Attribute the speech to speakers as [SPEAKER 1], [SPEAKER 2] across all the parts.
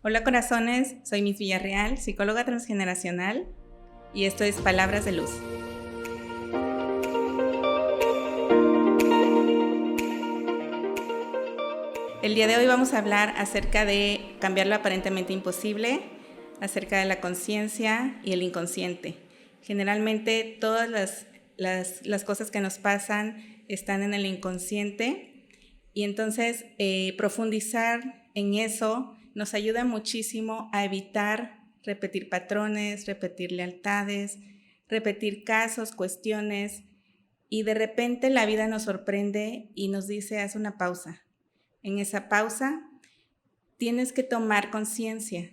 [SPEAKER 1] Hola corazones, soy Miss Villarreal, psicóloga transgeneracional, y esto es Palabras de Luz. El día de hoy vamos a hablar acerca de cambiar lo aparentemente imposible, acerca de la conciencia y el inconsciente. Generalmente todas las cosas que nos pasan están en el inconsciente y entonces profundizar en eso nos ayuda muchísimo a evitar repetir patrones, repetir lealtades, repetir casos, cuestiones, y de repente la vida nos sorprende y nos dice: haz una pausa. En esa pausa tienes que tomar conciencia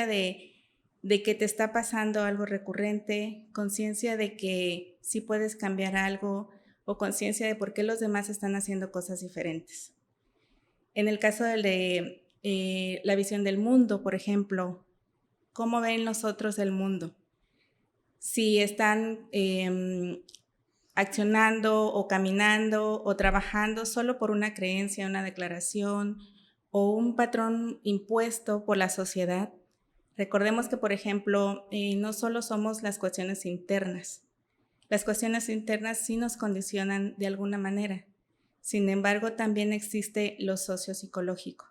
[SPEAKER 1] de que te está pasando algo recurrente, conciencia de que sí puedes cambiar algo o conciencia de por qué los demás están haciendo cosas diferentes. En el caso de la visión del mundo, por ejemplo, ¿cómo ven los otros el mundo? Si están accionando o caminando o trabajando solo por una creencia, una declaración o un patrón impuesto por la sociedad. Recordemos que, por ejemplo, no solo somos las cuestiones internas. Las cuestiones internas sí nos condicionan de alguna manera. Sin embargo, también existe lo sociopsicológico.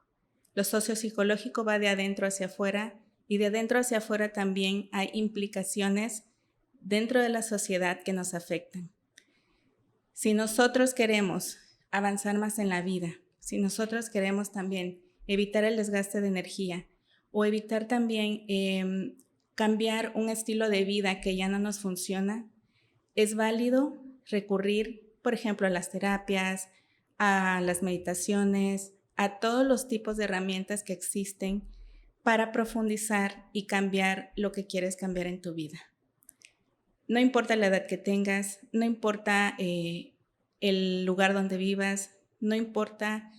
[SPEAKER 1] Lo sociopsicológico va de adentro hacia afuera, y de adentro hacia afuera también hay implicaciones dentro de la sociedad que nos afectan. Si nosotros queremos avanzar más en la vida, si nosotros queremos también evitar el desgaste de energía o evitar también cambiar un estilo de vida que ya no nos funciona, es válido recurrir, por ejemplo, a las terapias, a las meditaciones, a todos los tipos de herramientas que existen para profundizar y cambiar lo que quieres cambiar en tu vida. No importa la edad que tengas, no importa el lugar donde vivas, no importa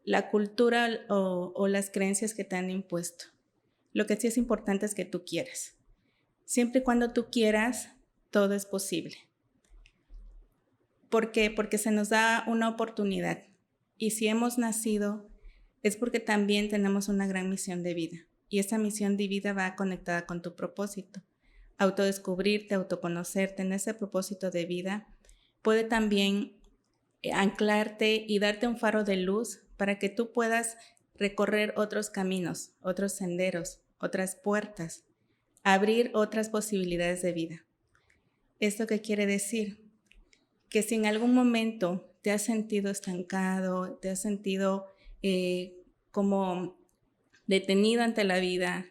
[SPEAKER 1] la cultura o las creencias que te han impuesto. Lo que sí es importante es que tú quieras. Siempre y cuando tú quieras, todo es posible. ¿Por qué? Porque se nos da una oportunidad. Y si hemos nacido, es porque también tenemos una gran misión de vida. Y esa misión de vida va conectada con tu propósito. Autodescubrirte, autoconocerte en ese propósito de vida puede también anclarte y darte un faro de luz para que tú puedas recorrer otros caminos, otros senderos, otras puertas, abrir otras posibilidades de vida. ¿Esto qué quiere decir? Que si en algún momento te has sentido estancado, te has sentido como detenido ante la vida,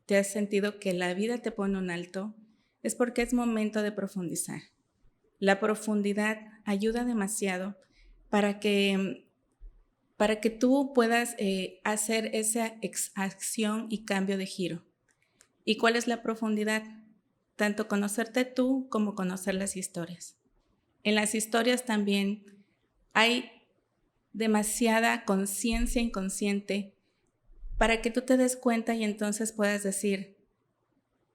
[SPEAKER 1] te has sentido que la vida te pone un alto, es porque es momento de profundizar. La profundidad ayuda demasiado para que tú puedas hacer esa acción y cambio de giro. ¿Y cuál es la profundidad? Tanto conocerte tú como conocer las historias. En las historias también hay demasiada conciencia inconsciente para que tú te des cuenta y entonces puedas decir,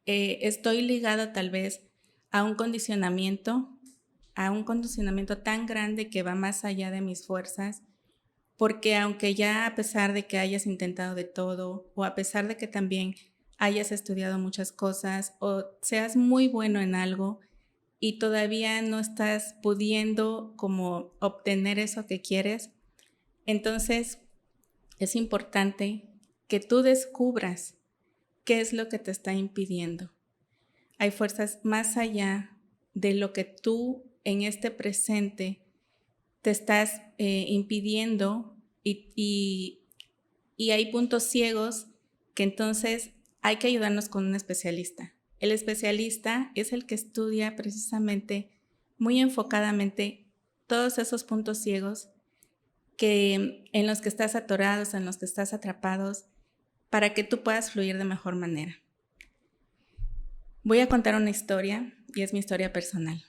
[SPEAKER 1] estoy ligado tal vez a un condicionamiento tan grande que va más allá de mis fuerzas, porque aunque ya a pesar de que hayas intentado de todo, o a pesar de que también hayas estudiado muchas cosas, o seas muy bueno en algo, y todavía no estás pudiendo como obtener eso que quieres, entonces es importante que tú descubras qué es lo que te está impidiendo. Hay fuerzas más allá de lo que tú en este presente te estás impidiendo y hay puntos ciegos que entonces hay que ayudarnos con un especialista. El especialista es el que estudia precisamente, muy enfocadamente, todos esos puntos ciegos en los que estás atorados, en los que estás atrapados, para que tú puedas fluir de mejor manera. Voy a contar una historia y es mi historia personal.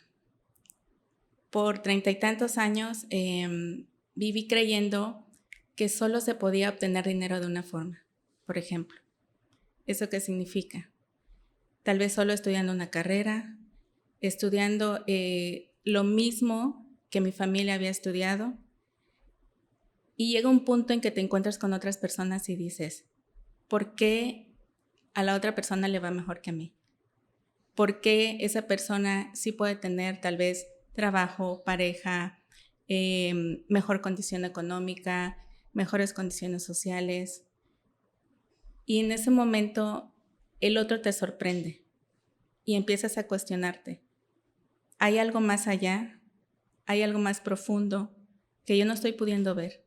[SPEAKER 1] Por 30 y tantos años viví creyendo que solo se podía obtener dinero de una forma. Por ejemplo, ¿eso qué significa? Tal vez solo estudiando una carrera, estudiando lo mismo que mi familia había estudiado, y llega un punto en que te encuentras con otras personas y dices, ¿por qué a la otra persona le va mejor que a mí? ¿Por qué esa persona sí puede tener tal vez trabajo, pareja, mejor condición económica, mejores condiciones sociales? Y en ese momento el otro te sorprende y empiezas a cuestionarte. ¿Hay algo más allá? ¿Hay algo más profundo que yo no estoy pudiendo ver?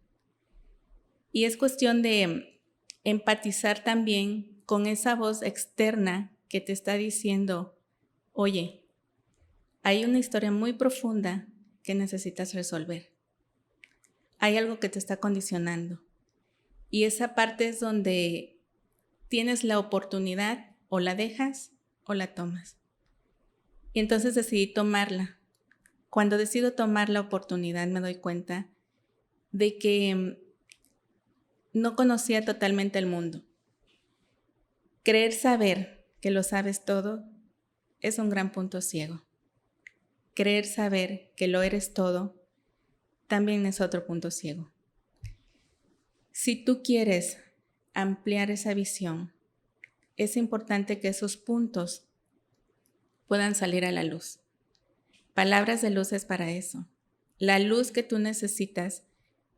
[SPEAKER 1] Y es cuestión de empatizar también con esa voz externa que te está diciendo, oye, hay una historia muy profunda que necesitas resolver. Hay algo que te está condicionando. Y esa parte es donde tienes la oportunidad, o la dejas o la tomas. Y entonces decidí tomarla. Cuando decido tomar la oportunidad me doy cuenta de que no conocía totalmente el mundo. Creer saber que lo sabes todo es un gran punto ciego. Creer saber que lo eres todo también es otro punto ciego. Si tú quieres ampliar esa visión, es importante que esos puntos puedan salir a la luz. Palabras de luz es para eso. La luz que tú necesitas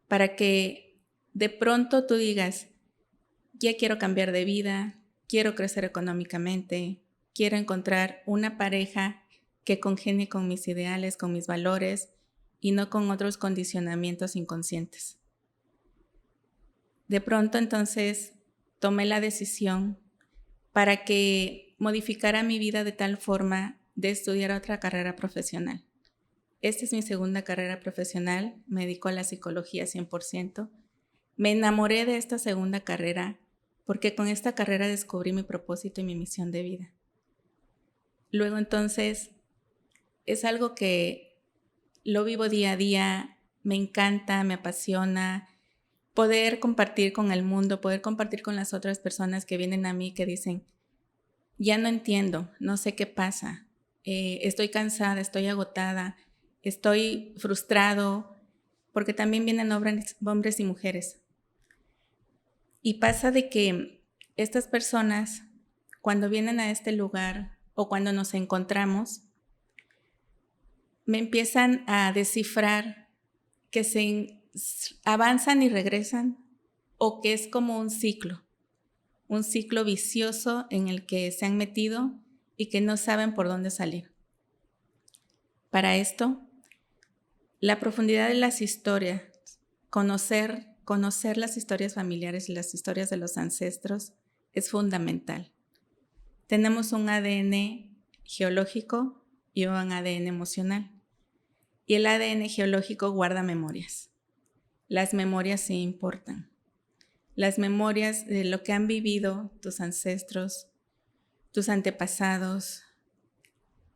[SPEAKER 1] para que de pronto tú digas, ya quiero cambiar de vida, quiero crecer económicamente, quiero encontrar una pareja que congenie con mis ideales, con mis valores y no con otros condicionamientos inconscientes. De pronto entonces tomé la decisión para que modificara mi vida de tal forma de estudiar otra carrera profesional. Esta es mi segunda carrera profesional, me dedico a la psicología 100%. Me enamoré de esta segunda carrera porque con esta carrera descubrí mi propósito y mi misión de vida. Luego entonces es algo que lo vivo día a día, me encanta, me apasiona poder compartir con el mundo, poder compartir con las otras personas que vienen a mí que dicen, ya no entiendo, no sé qué pasa, estoy cansada, estoy agotada, estoy frustrado, porque también vienen hombres y mujeres. Y pasa de que estas personas, cuando vienen a este lugar o cuando nos encontramos, me empiezan a descifrar que se avanzan y regresan o que es como un ciclo vicioso en el que se han metido y que no saben por dónde salir. Para esto, la profundidad de las historias, conocer las historias familiares y las historias de los ancestros es fundamental. Tenemos un ADN geológico y un ADN emocional. Y el ADN geológico guarda memorias. Las memorias sí importan. Las memorias de lo que han vivido tus ancestros, tus antepasados,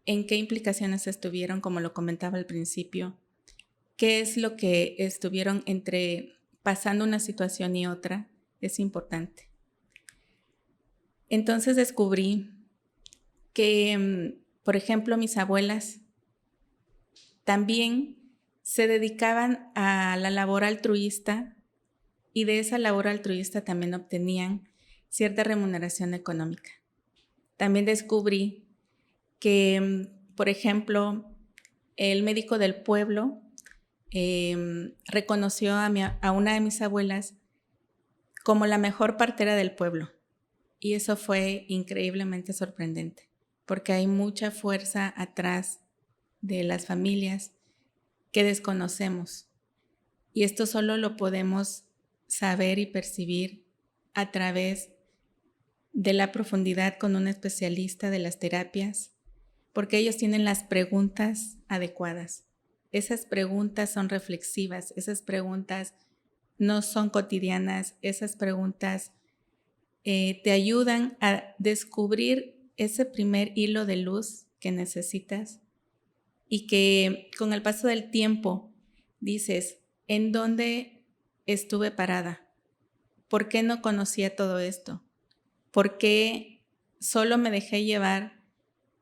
[SPEAKER 1] en qué implicaciones estuvieron, como lo comentaba al principio, qué es lo que estuvieron entre pasando una situación y otra, es importante. Entonces descubrí que, por ejemplo, mis abuelas también se dedicaban a la labor altruista y de esa labor altruista también obtenían cierta remuneración económica. También descubrí que, por ejemplo, el médico del pueblo reconoció a una de mis abuelas como la mejor partera del pueblo. Y eso fue increíblemente sorprendente, porque hay mucha fuerza atrás de las familias que desconocemos. Y esto solo lo podemos saber y percibir a través de la profundidad con un especialista de las terapias, porque ellos tienen las preguntas adecuadas. Esas preguntas son reflexivas, esas preguntas no son cotidianas, esas preguntas te ayudan a descubrir ese primer hilo de luz que necesitas y que con el paso del tiempo dices, ¿en dónde estuve parada? ¿Por qué no conocía todo esto? ¿Por qué solo me dejé llevar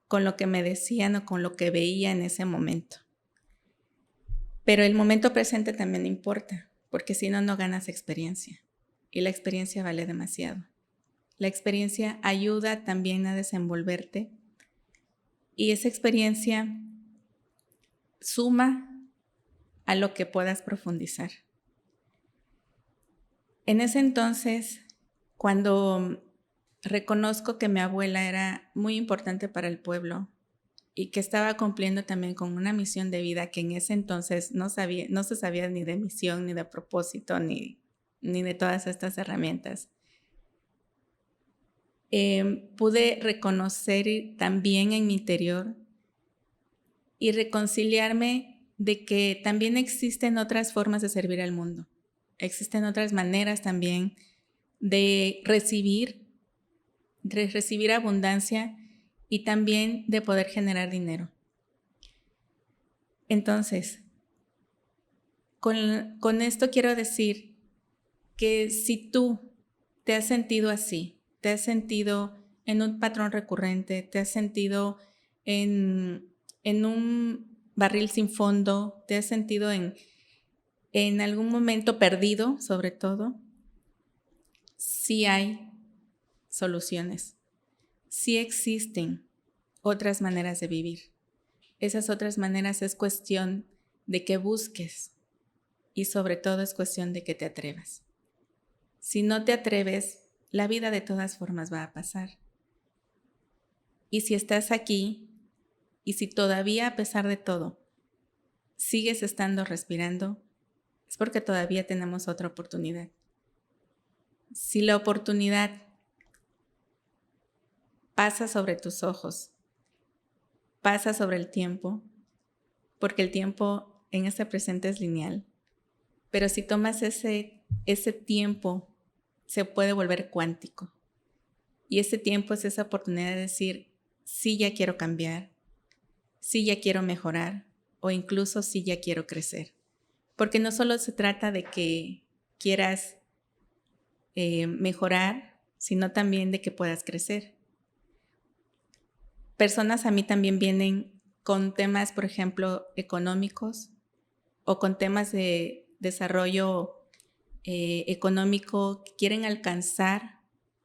[SPEAKER 1] con lo que me decían o con lo que veía en ese momento? Pero el momento presente también importa, porque si no, no ganas experiencia. Y la experiencia vale demasiado. La experiencia ayuda también a desenvolverte y esa experiencia suma a lo que puedas profundizar. En ese entonces, cuando reconozco que mi abuela era muy importante para el pueblo y que estaba cumpliendo también con una misión de vida que en ese entonces no se sabía ni de misión, ni de propósito, ni de todas estas herramientas. Pude reconocer también en mi interior y reconciliarme de que también existen otras formas de servir al mundo. Existen otras maneras también de recibir abundancia y también de poder generar dinero. Entonces, con esto quiero decir que si tú te has sentido así, te has sentido en un patrón recurrente, te has sentido en un barril sin fondo, te has sentido en algún momento perdido, sobre todo, sí hay soluciones, sí existen otras maneras de vivir. Esas otras maneras es cuestión de que busques y sobre todo es cuestión de que te atrevas. Si no te atreves, la vida de todas formas va a pasar. Y si estás aquí y si todavía a pesar de todo sigues estando respirando, es porque todavía tenemos otra oportunidad. Si la oportunidad pasa sobre tus ojos, pasa sobre el tiempo, porque el tiempo en este presente es lineal, pero si tomas ese tiempo, se puede volver cuántico. Y ese tiempo es esa oportunidad de decir, sí, ya quiero cambiar, sí, ya quiero mejorar, o incluso sí, ya quiero crecer. Porque no solo se trata de que quieras mejorar, sino también de que puedas crecer. Personas a mí también vienen con temas, por ejemplo, económicos o con temas de desarrollo económico que quieren alcanzar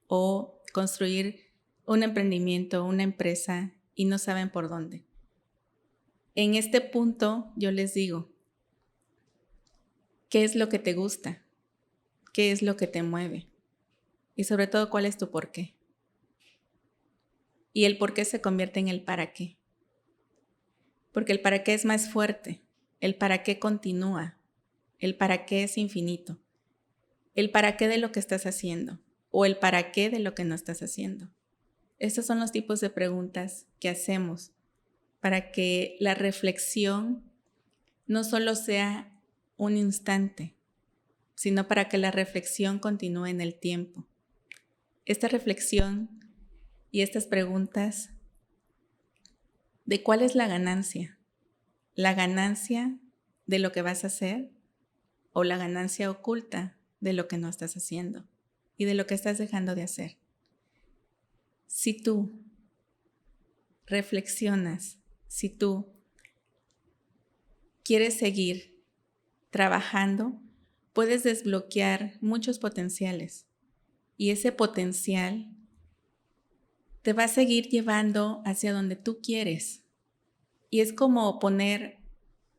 [SPEAKER 1] o construir un emprendimiento, una empresa y no saben por dónde. En este punto yo les digo, ¿qué es lo que te gusta? ¿Qué es lo que te mueve? Y sobre todo, ¿cuál es tu por qué? Y el por qué se convierte en el para qué. Porque el para qué es más fuerte, el para qué continúa, el para qué es infinito, el para qué de lo que estás haciendo o el para qué de lo que no estás haciendo. Estos son los tipos de preguntas que hacemos para que la reflexión no solo sea un instante, sino para que la reflexión continúe en el tiempo. Esta reflexión y estas preguntas de cuál es la ganancia de lo que vas a hacer o la ganancia oculta de lo que no estás haciendo y de lo que estás dejando de hacer. Si tú reflexionas, si tú quieres seguir trabajando, puedes desbloquear muchos potenciales y ese potencial te va a seguir llevando hacia donde tú quieres. Y es como poner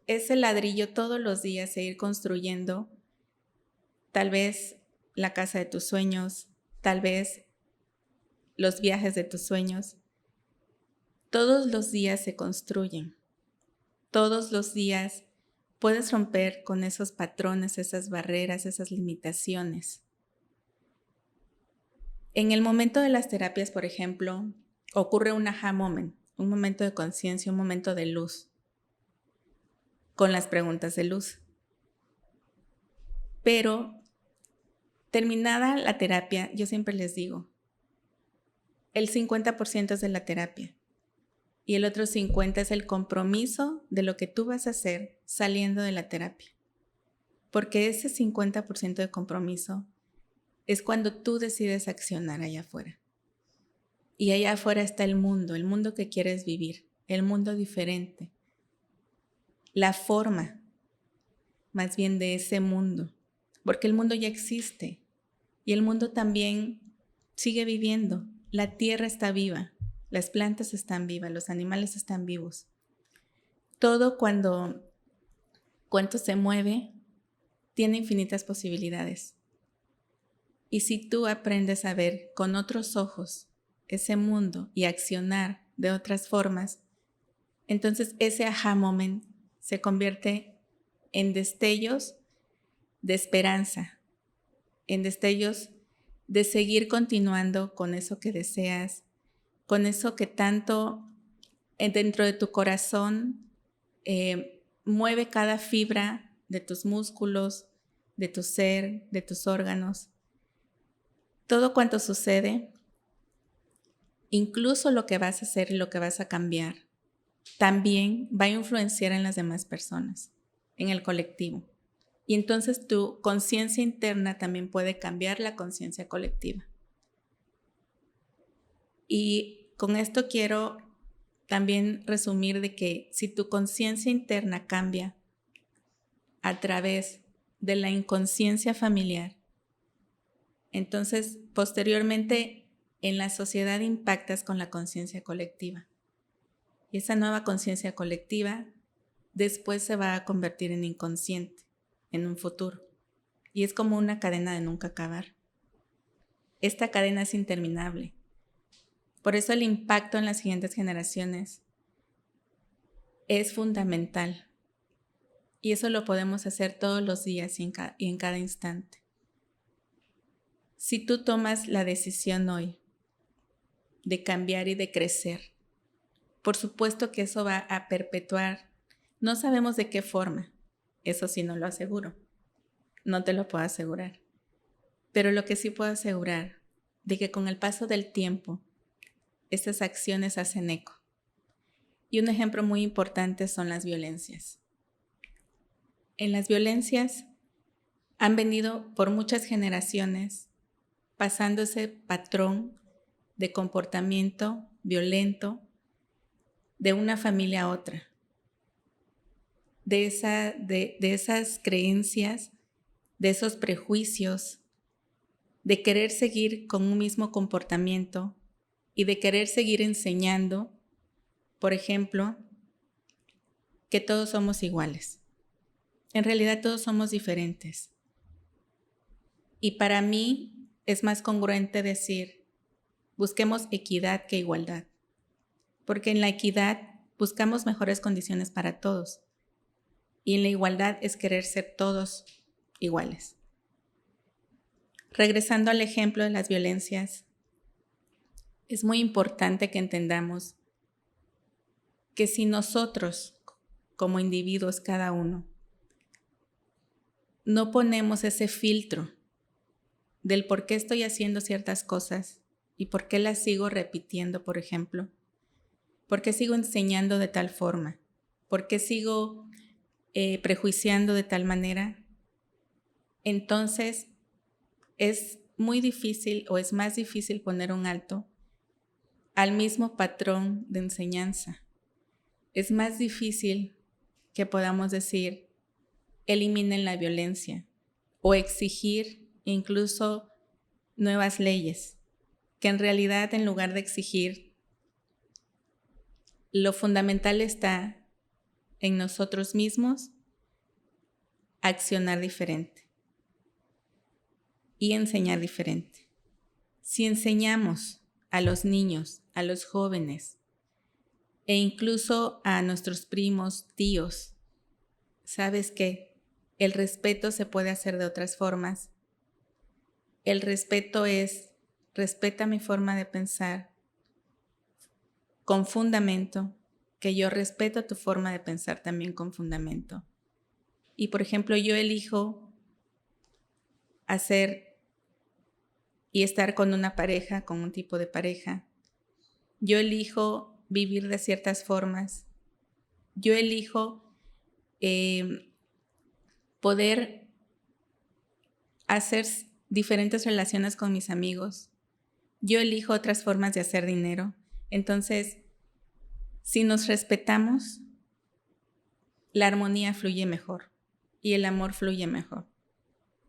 [SPEAKER 1] ese ladrillo todos los días e ir construyendo tal vez la casa de tus sueños, tal vez los viajes de tus sueños. Todos los días se construyen. Todos los días puedes romper con esos patrones, esas barreras, esas limitaciones. En el momento de las terapias, por ejemplo, ocurre un aha moment, un momento de conciencia, un momento de luz, con las preguntas de luz. Pero terminada la terapia, yo siempre les digo, el 50% es de la terapia y el otro 50% es el compromiso de lo que tú vas a hacer saliendo de la terapia. Porque ese 50% de compromiso es cuando tú decides accionar allá afuera. Y allá afuera está el mundo que quieres vivir, el mundo diferente, la forma más bien de ese mundo, porque el mundo ya existe y el mundo también sigue viviendo. La tierra está viva, las plantas están vivas, los animales están vivos. Todo cuando se mueve tiene infinitas posibilidades. Y si tú aprendes a ver con otros ojos ese mundo y accionar de otras formas, entonces ese aha moment se convierte en destellos de esperanza, en destellos de seguir continuando con eso que deseas, con eso que tanto dentro de tu corazón mueve cada fibra de tus músculos, de tu ser, de tus órganos. Todo cuanto sucede, incluso lo que vas a hacer y lo que vas a cambiar, también va a influenciar en las demás personas, en el colectivo. Y entonces tu conciencia interna también puede cambiar la conciencia colectiva. Y con esto quiero también resumir de que si tu conciencia interna cambia a través de la inconsciencia familiar, entonces posteriormente en la sociedad impactas con la conciencia colectiva. Y esa nueva conciencia colectiva después se va a convertir en inconsciente en un futuro. Y es como una cadena de nunca acabar. Esta cadena es interminable. Por eso el impacto en las siguientes generaciones es fundamental. Y eso lo podemos hacer todos los días y en cada instante. Si tú tomas la decisión hoy de cambiar y de crecer, por supuesto que eso va a perpetuar. No sabemos de qué forma, eso sí no lo aseguro. No te lo puedo asegurar. Pero lo que sí puedo asegurar, de que con el paso del tiempo, estas acciones hacen eco. Y un ejemplo muy importante son las violencias. En las violencias han venido por muchas generaciones pasando ese patrón de comportamiento violento de una familia a otra. De esas creencias, de esos prejuicios, de querer seguir con un mismo comportamiento y de querer seguir enseñando, por ejemplo, que todos somos iguales. En realidad todos somos diferentes. Y para mí es más congruente decir, busquemos equidad que igualdad, porque en la equidad buscamos mejores condiciones para todos y en la igualdad es querer ser todos iguales. Regresando al ejemplo de las violencias, es muy importante que entendamos que si nosotros, como individuos cada uno, no ponemos ese filtro del por qué estoy haciendo ciertas cosas y por qué las sigo repitiendo, por ejemplo, por qué sigo enseñando de tal forma, por qué sigo prejuiciando de tal manera, entonces es muy difícil o es más difícil poner un alto al mismo patrón de enseñanza. Es más difícil que podamos decir, eliminen la violencia o exigir incluso nuevas leyes, que en realidad en lugar de exigir, lo fundamental está en nosotros mismos accionar diferente y enseñar diferente. Si enseñamos a los niños, a los jóvenes e incluso a nuestros primos, tíos, ¿sabes qué? El respeto se puede hacer de otras formas. El respeto es, respeta mi forma de pensar con fundamento, que yo respeto tu forma de pensar también con fundamento. Y por ejemplo, yo elijo hacer y estar con una pareja, con un tipo de pareja. Yo elijo vivir de ciertas formas. Yo elijo poder hacer diferentes relaciones con mis amigos. Yo elijo otras formas de hacer dinero. Entonces, si nos respetamos, la armonía fluye mejor y el amor fluye mejor.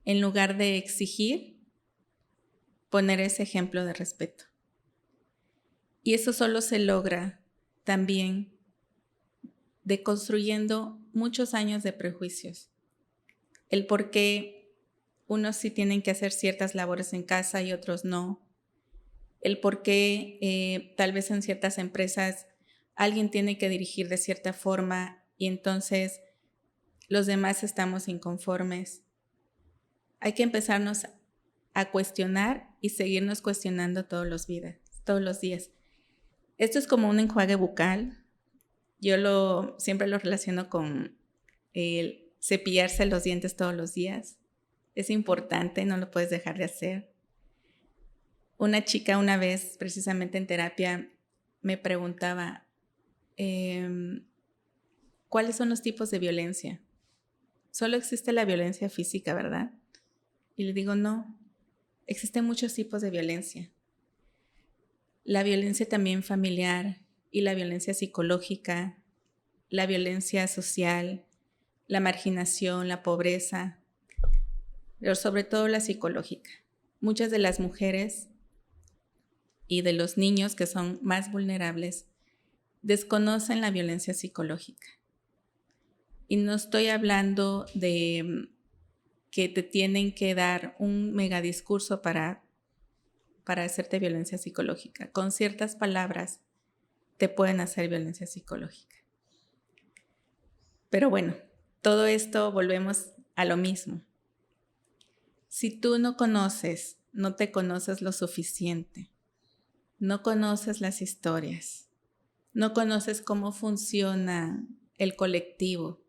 [SPEAKER 1] En lugar de exigir, poner ese ejemplo de respeto. Y eso solo se logra también deconstruyendo muchos años de prejuicios. El por qué unos sí tienen que hacer ciertas labores en casa y otros no. El por qué tal vez en ciertas empresas alguien tiene que dirigir de cierta forma y entonces los demás estamos inconformes. Hay que empezarnos a cuestionar y seguirnos cuestionando todos los días. Esto es como un enjuague bucal. Yo siempre lo relaciono con el cepillarse los dientes todos los días. Es importante, no lo puedes dejar de hacer. Una chica una vez, precisamente en terapia, me preguntaba, ¿cuáles son los tipos de violencia? Solo existe la violencia física, ¿verdad? Y le digo, no, existen muchos tipos de violencia. La violencia también familiar y la violencia psicológica, la violencia social, la marginación, la pobreza, pero sobre todo la psicológica. Muchas de las mujeres y de los niños que son más vulnerables desconocen la violencia psicológica. Y no estoy hablando de que te tienen que dar un megadiscurso para hacerte violencia psicológica. Con ciertas palabras te pueden hacer violencia psicológica. Pero bueno, todo esto volvemos a lo mismo. Si tú no te conoces lo suficiente, no conoces las historias, no conoces cómo funciona el colectivo,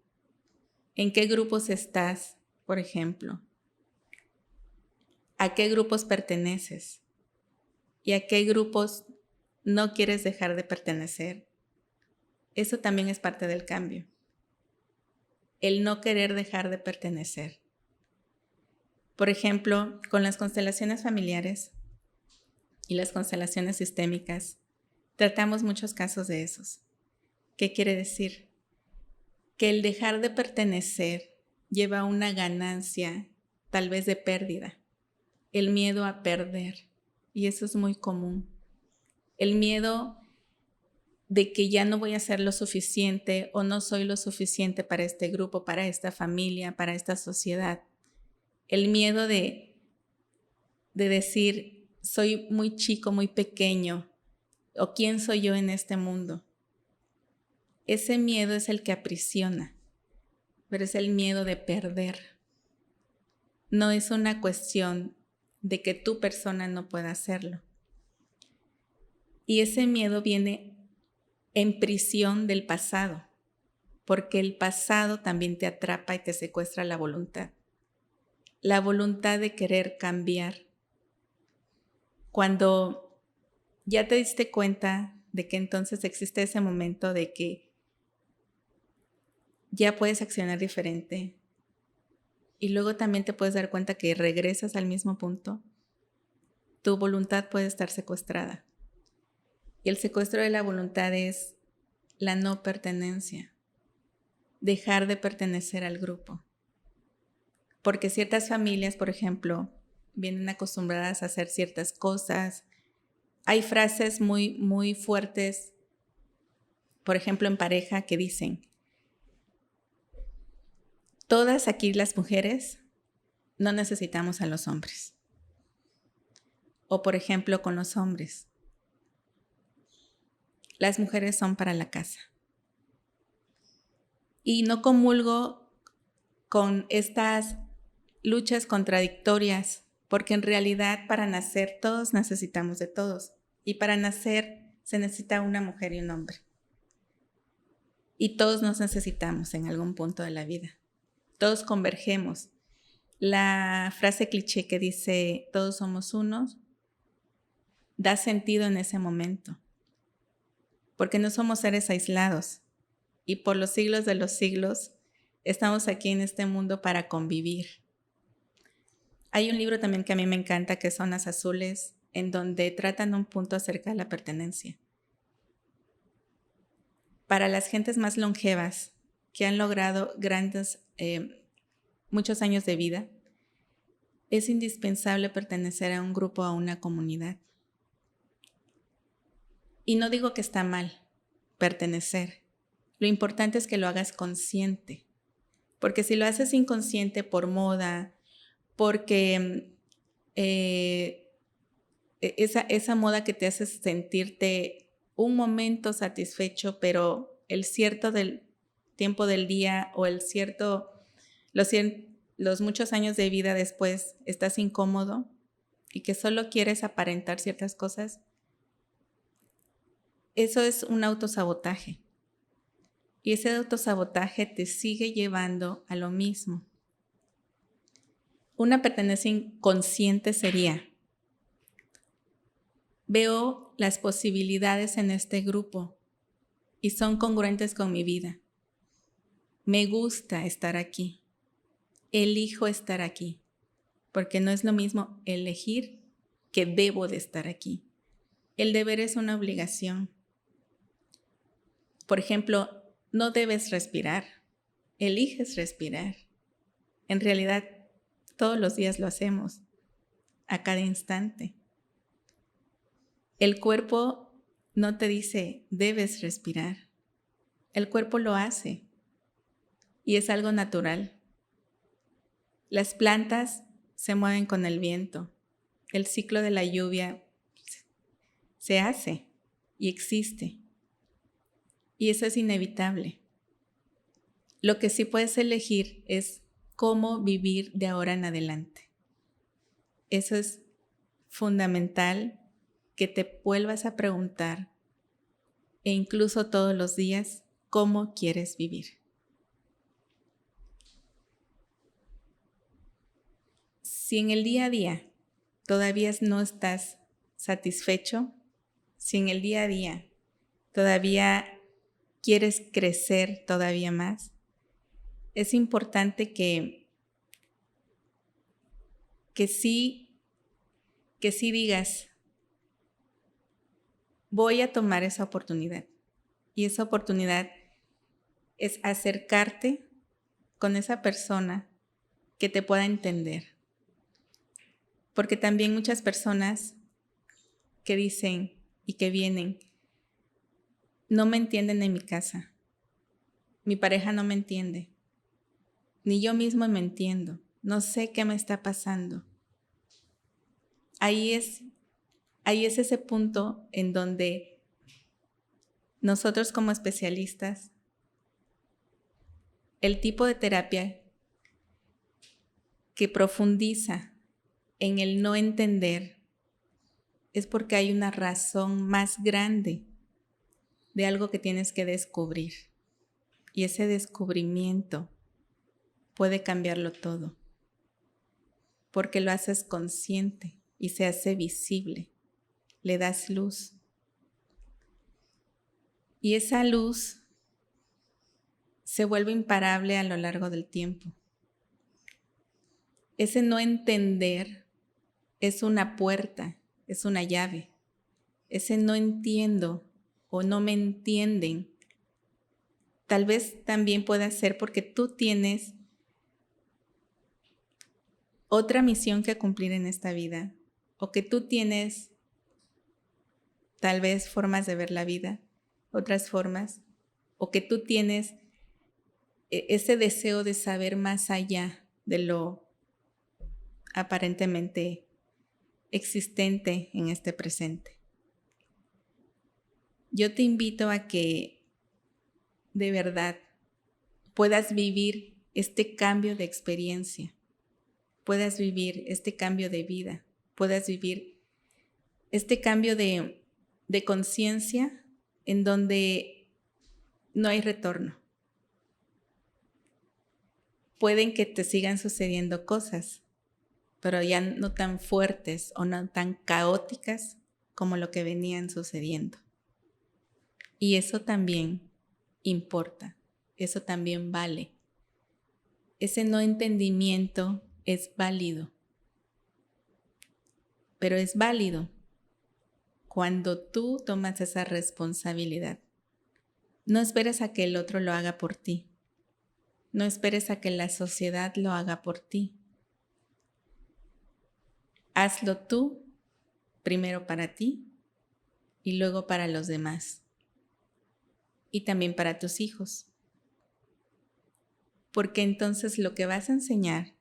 [SPEAKER 1] en qué grupos estás, por ejemplo, a qué grupos perteneces y a qué grupos no quieres dejar de pertenecer. Eso también es parte del cambio. El no querer dejar de pertenecer. Por ejemplo, con las constelaciones familiares y las constelaciones sistémicas, tratamos muchos casos de esos. ¿Qué quiere decir? Que el dejar de pertenecer lleva a una ganancia, tal vez de pérdida. El miedo a perder. Y eso es muy común. El miedo de que ya no voy a ser lo suficiente o no soy lo suficiente para este grupo, para esta familia, para esta sociedad. El miedo de decir, soy muy chico, muy pequeño, o quién soy yo en este mundo. Ese miedo es el que aprisiona, pero es el miedo de perder. No es una cuestión de que tu persona no pueda hacerlo. Y ese miedo viene en prisión del pasado, porque el pasado también te atrapa y te secuestra la voluntad de querer cambiar. Cuando ya te diste cuenta de que entonces existe ese momento de que ya puedes accionar diferente y luego también te puedes dar cuenta que regresas al mismo punto, tu voluntad puede estar secuestrada. Y el secuestro de la voluntad es la no pertenencia, dejar de pertenecer al grupo. Porque ciertas familias, por ejemplo, vienen acostumbradas a hacer ciertas cosas. Hay frases muy, muy fuertes, por ejemplo, en pareja, que dicen, todas aquí las mujeres no necesitamos a los hombres. O, por ejemplo, con los hombres, las mujeres son para la casa. Y no comulgo con estas luchas contradictorias, porque en realidad para nacer todos necesitamos de todos. Y para nacer se necesita una mujer y un hombre. Y todos nos necesitamos en algún punto de la vida. Todos convergemos. La frase cliché que dice, todos somos unos, da sentido en ese momento. Porque no somos seres aislados. Y por los siglos de los siglos, estamos aquí en este mundo para convivir. Hay un libro también que a mí me encanta, que es Zonas Azules, en donde tratan un punto acerca de la pertenencia. Para las gentes más longevas, que han logrado muchos años de vida, es indispensable pertenecer a un grupo o a una comunidad. Y no digo que está mal pertenecer. Lo importante es que lo hagas consciente. Porque si lo haces inconsciente por moda, porque esa moda que te hace sentirte un momento satisfecho, pero el cierto del tiempo del día o los muchos años de vida después estás incómodo y que solo quieres aparentar ciertas cosas, eso es un autosabotaje. Y ese autosabotaje te sigue llevando a lo mismo. Una pertenencia inconsciente sería: veo las posibilidades en este grupo y son congruentes con mi vida. Me gusta estar aquí. Elijo estar aquí. Porque no es lo mismo elegir que debo de estar aquí. El deber es una obligación. Por ejemplo, no debes respirar. Eliges respirar. En realidad, todos los días lo hacemos, a cada instante. El cuerpo no te dice, debes respirar. El cuerpo lo hace y es algo natural. Las plantas se mueven con el viento. El ciclo de la lluvia se hace y existe. Y eso es inevitable. Lo que sí puedes elegir es cómo vivir de ahora en adelante. Eso es fundamental, que te vuelvas a preguntar, e incluso todos los días, cómo quieres vivir. Si en el día a día todavía no estás satisfecho, si en el día a día todavía quieres crecer todavía más, es importante que sí digas, voy a tomar esa oportunidad. Y esa oportunidad es acercarte con esa persona que te pueda entender. Porque también muchas personas que dicen y que vienen, no me entienden en mi casa. Mi pareja no me entiende. Ni yo mismo me entiendo. No sé qué me está pasando. Ahí es ese punto en donde nosotros como especialistas, el tipo de terapia que profundiza en el no entender es porque hay una razón más grande de algo que tienes que descubrir. Y ese descubrimiento puede cambiarlo todo, porque lo haces consciente y se hace visible, le das luz. Y esa luz se vuelve imparable a lo largo del tiempo. Ese no entender es una puerta, es una llave. Ese no entiendo o no me entienden, tal vez también pueda ser porque tú tienes otra misión que cumplir en esta vida, o que tú tienes tal vez formas de ver la vida, otras formas, o que tú tienes ese deseo de saber más allá de lo aparentemente existente en este presente. Yo te invito a que de verdad puedas vivir este cambio de experiencia, puedas vivir este cambio de vida, puedas vivir este cambio de conciencia en donde no hay retorno. Pueden que te sigan sucediendo cosas, pero ya no tan fuertes o no tan caóticas como lo que venían sucediendo. Y eso también importa, eso también vale. Ese no entendimiento es válido, pero es válido cuando tú tomas esa responsabilidad. No esperes a que el otro lo haga por ti. No esperes a que la sociedad lo haga por ti. Hazlo tú, primero para ti y luego para los demás. Y también para tus hijos. Porque entonces lo que vas a enseñar,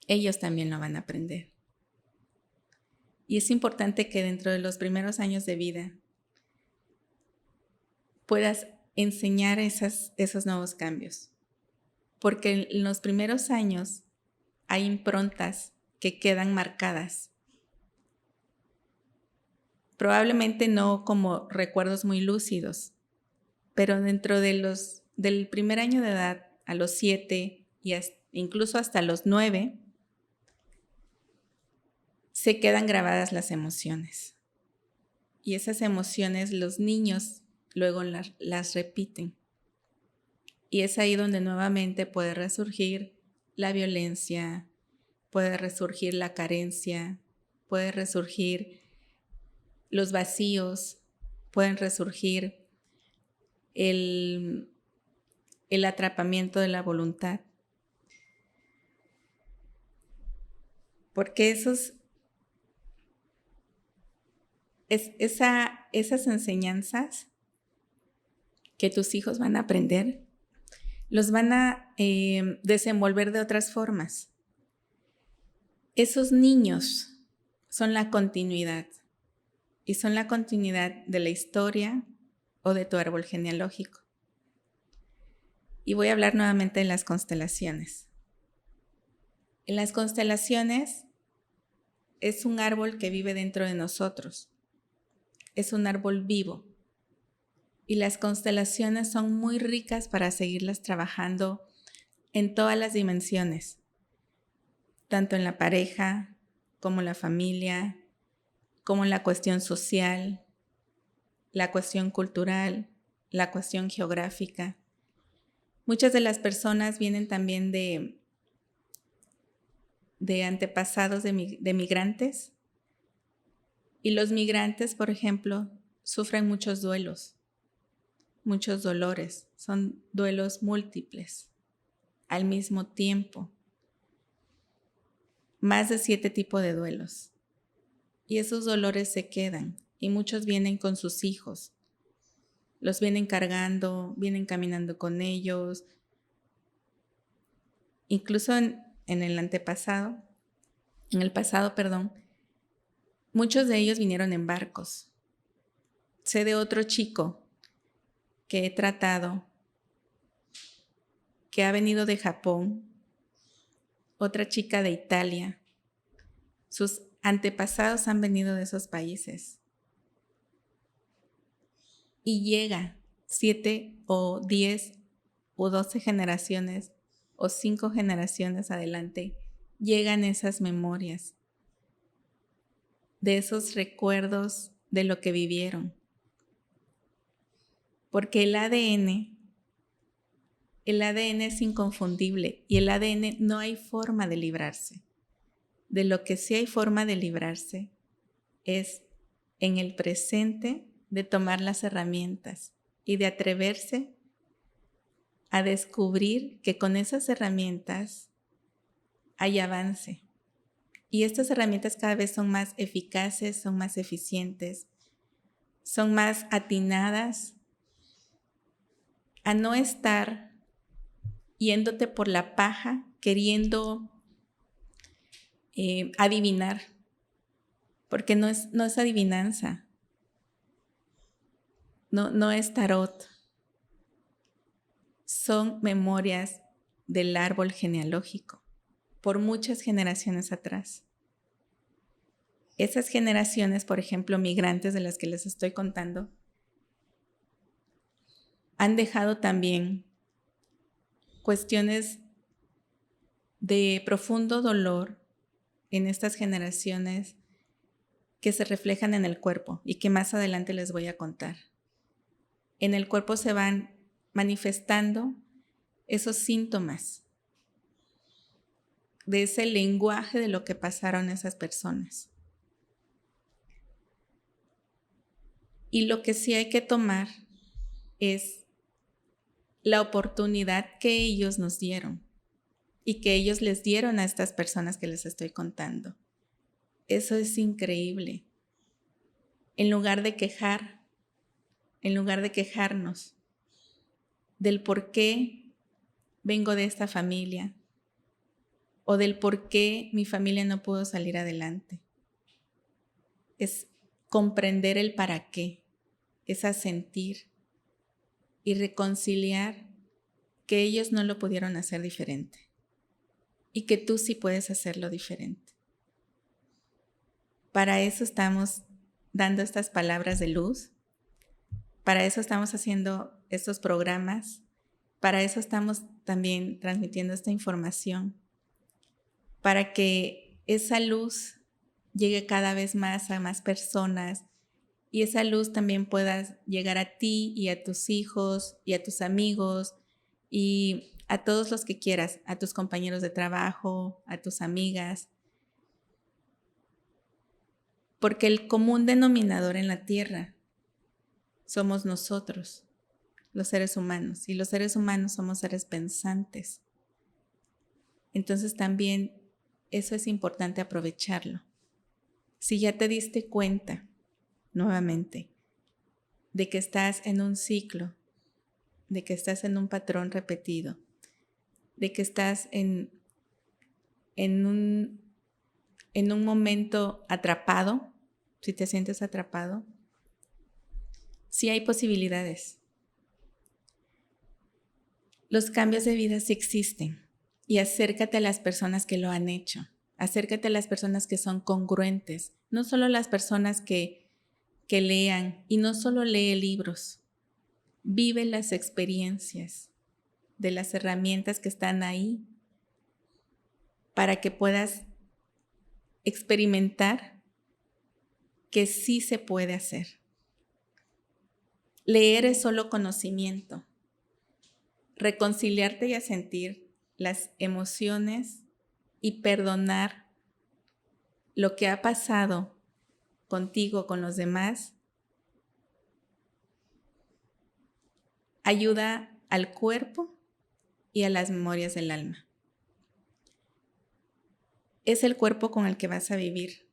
[SPEAKER 1] ellos también lo van a aprender. Y es importante que dentro de los primeros años de vida puedas enseñar esos nuevos cambios. Porque en los primeros años hay improntas que quedan marcadas. Probablemente no como recuerdos muy lúcidos, pero dentro del primer año de edad a los 7 y incluso hasta los 9, se quedan grabadas las emociones. Y esas emociones los niños luego las repiten. Y es ahí donde nuevamente puede resurgir la violencia, puede resurgir la carencia, puede resurgir los vacíos, pueden resurgir el atrapamiento de la voluntad. Porque esas enseñanzas que tus hijos van a aprender, los van a desenvolver de otras formas. Esos niños son la continuidad y son la continuidad de la historia o de tu árbol genealógico. Y voy a hablar nuevamente de las constelaciones. En las constelaciones es un árbol que vive dentro de nosotros. Es un árbol vivo. Y las constelaciones son muy ricas para seguirlas trabajando en todas las dimensiones, tanto en la pareja, como en la familia, como en la cuestión social, la cuestión cultural, la cuestión geográfica. Muchas de las personas vienen también de antepasados de migrantes, y los migrantes, por ejemplo, sufren muchos duelos, muchos dolores, son duelos múltiples al mismo tiempo, más de 7 tipos de duelos. Y esos dolores se quedan y muchos vienen con sus hijos, los vienen cargando, vienen caminando con ellos. Incluso en el pasado, muchos de ellos vinieron en barcos. Sé de otro chico que he tratado, que ha venido de Japón, otra chica de Italia. Sus antepasados han venido de esos países. Y llega 7 o 10 o 12 generaciones o 5 generaciones adelante, llegan esas memorias de esos recuerdos de lo que vivieron. Porque el ADN es inconfundible y el ADN no hay forma de librarse. De lo que sí hay forma de librarse es en el presente de tomar las herramientas y de atreverse a descubrir que con esas herramientas hay avance. Y estas herramientas cada vez son más eficaces, son más eficientes, son más atinadas a no estar yéndote por la paja, queriendo adivinar, porque no es adivinanza, no es tarot, son memorias del árbol genealógico por muchas generaciones atrás. Esas generaciones, por ejemplo, migrantes de las que les estoy contando, han dejado también cuestiones de profundo dolor en estas generaciones que se reflejan en el cuerpo y que más adelante les voy a contar. En el cuerpo se van manifestando esos síntomas de ese lenguaje de lo que pasaron esas personas. Y lo que sí hay que tomar es la oportunidad que ellos nos dieron y que ellos les dieron a estas personas que les estoy contando. Eso es increíble. En lugar de quejarnos del por qué vengo de esta familia o del por qué mi familia no pudo salir adelante. Es comprender el para qué, es asentir y reconciliar que ellos no lo pudieron hacer diferente y que tú sí puedes hacerlo diferente. Para eso estamos dando estas palabras de luz, para eso estamos haciendo estos programas, para eso estamos también transmitiendo esta información, para que esa luz llegue cada vez más a más personas y esa luz también pueda llegar a ti y a tus hijos y a tus amigos y a todos los que quieras, a tus compañeros de trabajo, a tus amigas. Porque el común denominador en la tierra somos nosotros, los seres humanos, y los seres humanos somos seres pensantes. Entonces también eso es importante aprovecharlo. Si ya te diste cuenta, nuevamente, de que estás en un ciclo, de que estás en un patrón repetido, de que estás en un momento atrapado, si te sientes atrapado, sí hay posibilidades. Los cambios de vida sí existen y acércate a las personas que lo han hecho. Acércate a las personas que son congruentes, no solo las personas que lean y no solo lee libros. Vive las experiencias de las herramientas que están ahí para que puedas experimentar que sí se puede hacer. Leer es solo conocimiento. Reconciliarte y sentir las emociones y perdonar lo que ha pasado contigo, con los demás, ayuda al cuerpo y a las memorias del alma. Es el cuerpo con el que vas a vivir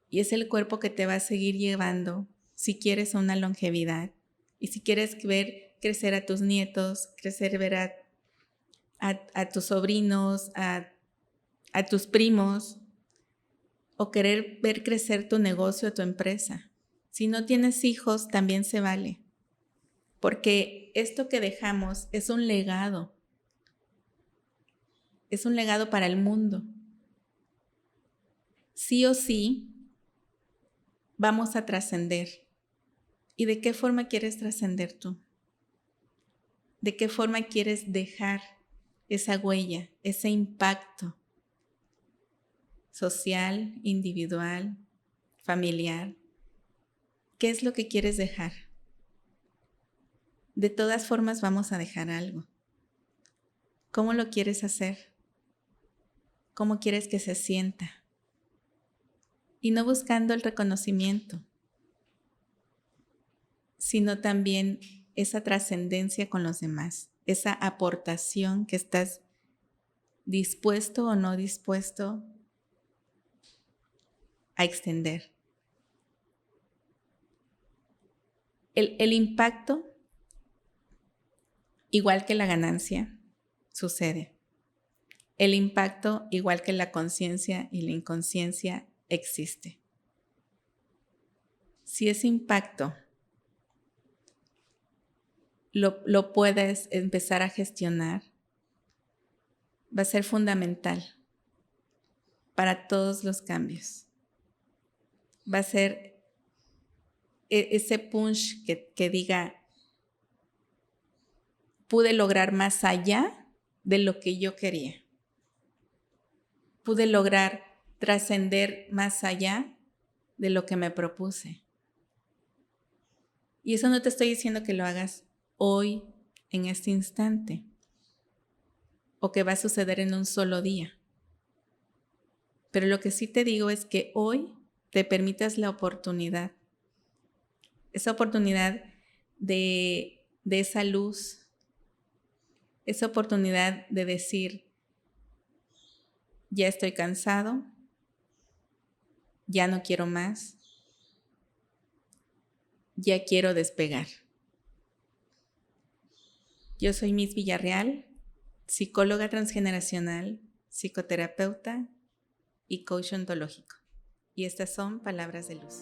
[SPEAKER 1] y es el cuerpo que te va a seguir llevando si quieres una longevidad y si quieres ver crecer a tus nietos, ver a tus sobrinos, a tus primos, o querer ver crecer tu negocio o tu empresa. Si no tienes hijos, también se vale, porque esto que dejamos es un legado para el mundo. Sí o sí, vamos a trascender. ¿Y de qué forma quieres trascender tú? ¿De qué forma quieres dejar esa huella, ese impacto social, individual, familiar? ¿Qué es lo que quieres dejar? De todas formas vamos a dejar algo. ¿Cómo lo quieres hacer? ¿Cómo quieres que se sienta? Y no buscando el reconocimiento, sino también esa trascendencia con los demás, esa aportación que estás dispuesto o no dispuesto a extender. El impacto, igual que la ganancia, sucede. El impacto, igual que la conciencia y la inconsciencia, existe. Si ese impacto lo puedes empezar a gestionar, va a ser fundamental para todos los cambios. Va a ser ese punch que diga, pude lograr más allá de lo que yo quería. Pude lograr trascender más allá de lo que me propuse. Y eso no te estoy diciendo que lo hagas hoy, en este instante, o que va a suceder en un solo día. Pero lo que sí te digo es que hoy te permitas la oportunidad, esa oportunidad de esa luz, esa oportunidad de decir, ya estoy cansado, Ya no quiero más. Ya quiero despegar. Yo soy Miss Villarreal, psicóloga transgeneracional, psicoterapeuta y coach ontológico. Y estas son Palabras de Luz.